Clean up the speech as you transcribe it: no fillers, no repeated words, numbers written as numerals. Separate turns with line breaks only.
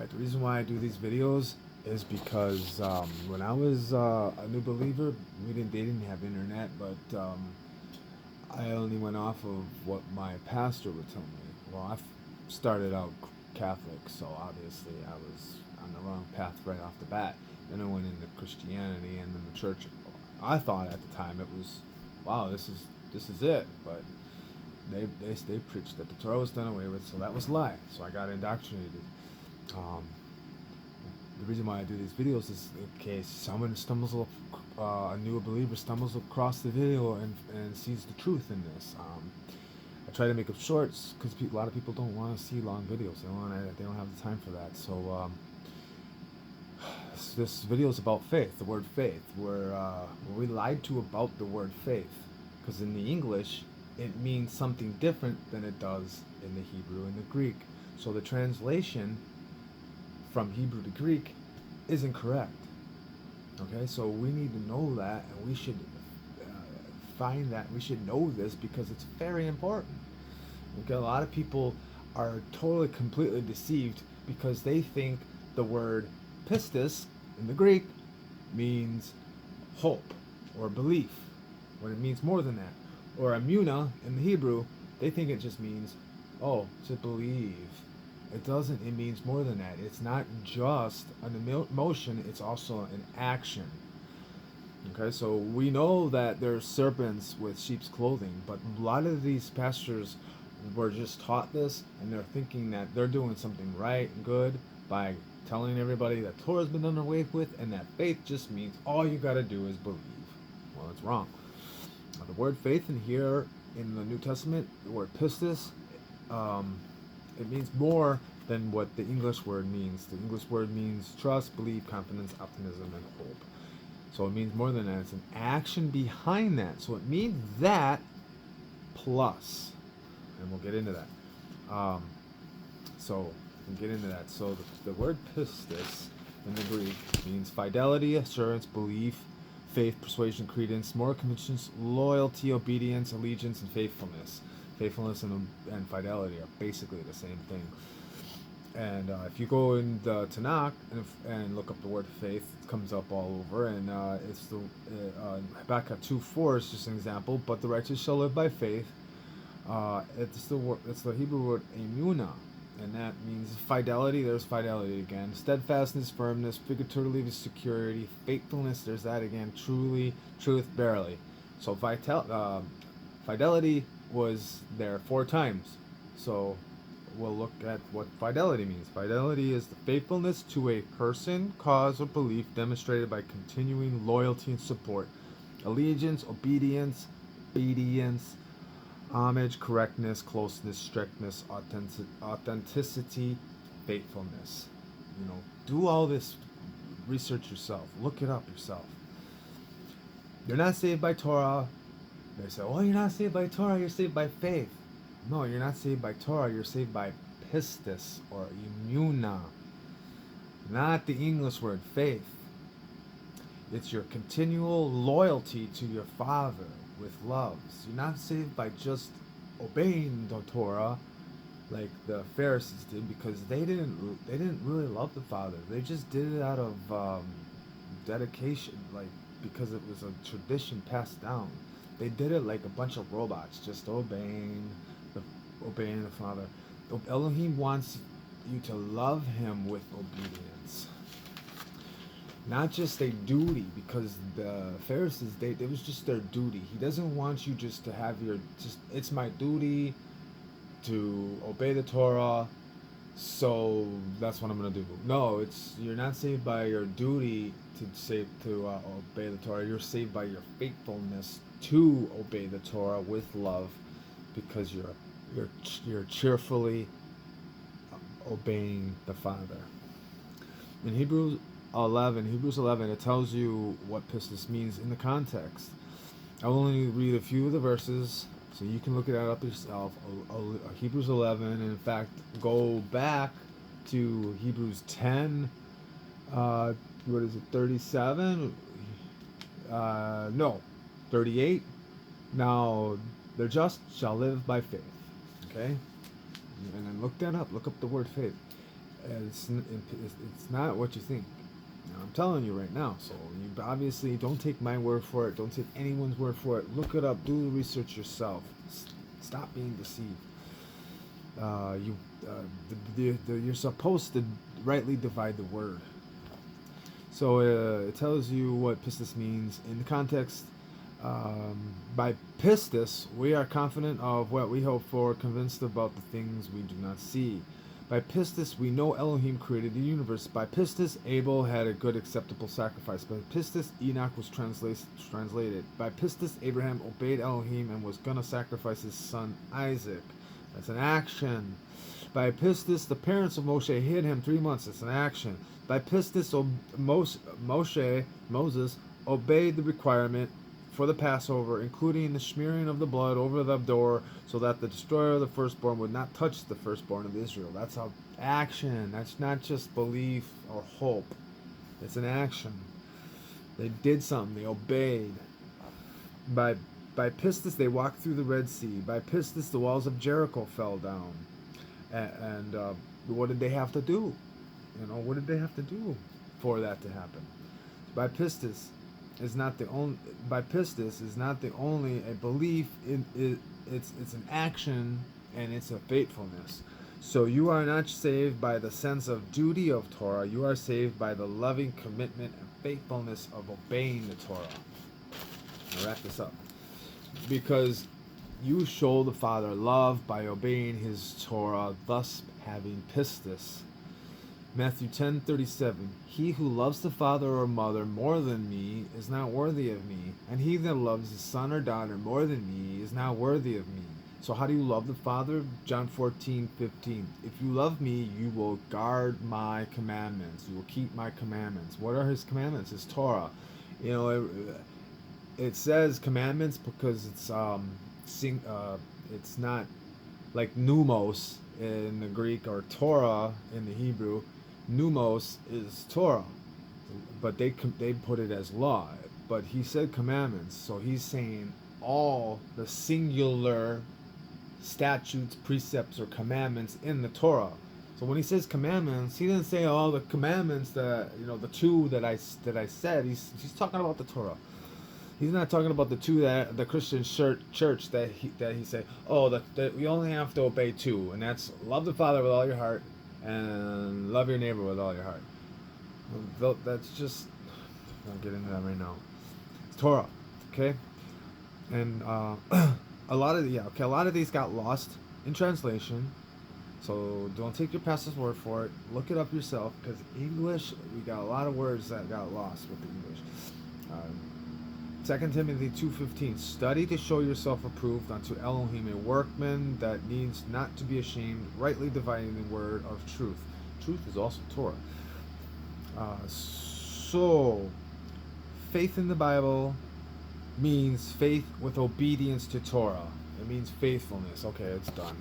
Alright, the reason why I do these videos is because when I was a new believer, they didn't have internet, but I only went off of what my pastor would tell me. Well, I started out Catholic, so obviously I was on the wrong path right off the bat. Then I went into Christianity and then the church. I thought at the time it was, wow, this is it, but they preached that the Torah was done away with, so that was a lie. So I got indoctrinated. The reason why I do these videos is in case someone a new believer stumbles across the video and sees the truth in this. I try to make them short because a lot of people don't want to see long videos. They don't have the time for that. So this video is about faith, the word faith. We're lied to about the word faith, because in the English it means something different than it does in the Hebrew and the Greek. So the translation from Hebrew to Greek isn't correct. Okay, so we need to know that, and we should find that. We should know this because it's very important. Okay, a lot of people are totally, completely deceived because they think the word pistis in the Greek means hope or belief, when it means more than that. Or emunah in the Hebrew, they think it just means, oh, to believe. It doesn't. It means more than that. It's not just an emotion, it's also an action. Okay, so we know that there's serpents with sheep's clothing, but a lot of these pastors were just taught this, and they're thinking that they're doing something right and good by telling everybody that Torah's been done away with, and that faith just means all you gotta do is believe. Well, it's wrong. The word faith in here in the New Testament, the word pistis, it means more than what the English word means. The English word means trust, belief, confidence, optimism, and hope. So it means more than that. It's an action behind that. So it means that plus, and we'll get into that. So the word pistis in the Greek means fidelity, assurance, belief, faith, persuasion, credence, moral convictions, loyalty, obedience, allegiance, and faithfulness. Faithfulness and fidelity are basically the same thing. And if you go in the Tanakh and look up the word faith, it comes up all over. And it's the Habakkuk 2:4 is just an example. But the righteous shall live by faith. It's the Hebrew word emunah, and that means fidelity. There's fidelity again. Steadfastness, firmness, figuratively security, faithfulness. There's that again. Truly, truth, verily. So fidelity was there 4 times. So we'll look at what fidelity means. Fidelity is the faithfulness to a person, cause, or belief demonstrated by continuing loyalty and support. Allegiance, obedience, homage, correctness, closeness, strictness, authenticity, faithfulness. Do all this research yourself. Look it up yourself. You're not saved by Torah. They say, oh, you're not saved by Torah, you're saved by faith. No, you're not saved by Torah, you're saved by pistis or emunah. Not the English word faith. It's your continual loyalty to your Father with love. So you're not saved by just obeying the Torah like the Pharisees did, because they didn't really love the Father. They just did it out of dedication, like because it was a tradition passed down. They did it like a bunch of robots, just obeying the Father. Elohim wants you to love Him with obedience, not just a duty, because the Pharisees, it was just their duty. He doesn't want you just to have it's my duty to obey the Torah, so that's what I'm going to do. No, you're not saved by your duty to obey the Torah. You're saved by your faithfulness to obey the Torah with love, because you're cheerfully obeying the Father. In Hebrews 11, it tells you what pistis means in the context. I'll only read a few of the verses, so you can look it up yourself. Hebrews 11, and in fact, go back to Hebrews 10. 37? No, 38. Now, the just shall live by faith. Okay? And then look that up. Look up the word faith. It's not what you think. I'm telling you right now. So you obviously don't take my word for it. Don't take anyone's word for it. Look it up. Do the research yourself. Stop being deceived. You're supposed to rightly divide the word. So it tells you what pistis means in the context. By pistis, we are confident of what we hope for, convinced about the things we do not see. By pistis, we know Elohim created the universe. By pistis, Abel had a good, acceptable sacrifice. By pistis, Enoch was translated. By pistis, Abraham obeyed Elohim and was going to sacrifice his son Isaac. That's an action. By pistis, the parents of Moshe hid him 3 months. That's an action. By pistis, Moses obeyed the requirement for the Passover, including the smearing of the blood over the door, so that the destroyer of the firstborn would not touch the firstborn of Israel. That's an action. That's not just belief or hope. It's an action. They did something. They obeyed. By pistis, they walked through the Red Sea. By pistis, the walls of Jericho fell down. And what did they have to do? What did they have to do for that to happen? By pistis is not the only. By pistis is not the only a belief. It's an action, and it's a faithfulness. So you are not saved by the sense of duty of Torah. You are saved by the loving commitment and faithfulness of obeying the Torah. I'll wrap this up. Because you show the Father love by obeying His Torah, thus having pistis. Matthew 10:37. He who loves the father or mother more than me is not worthy of me, and he that loves his son or daughter more than me is not worthy of me. So how do you love the Father? John 14:15. If you love me, you will guard my commandments. You will keep my commandments. What are His commandments? His Torah. It says commandments because it's not like pneumos in the Greek or Torah in the Hebrew. Pneumos is Torah, but they put it as law. But He said commandments, so He's saying all the singular statutes, precepts, or commandments in the Torah. So when He says commandments, He didn't say all the commandments that the two that I said. He's talking about the Torah. He's not talking about the two that the Christian church that he said, that we only have to obey two, and that's love the Father with all your heart and love your neighbor with all your heart. That's just, I'll get into that right now. It's Torah, okay? And a lot of these got lost in translation. So don't take your pastor's word for it. Look it up yourself, because English, we got a lot of words that got lost with the English. 2 Timothy 2:15. Study to show yourself approved unto Elohim, a workman that needs not to be ashamed, rightly dividing the word of truth. Truth is also Torah. So, faith in the Bible means faith with obedience to Torah. It means faithfulness. Okay, it's done.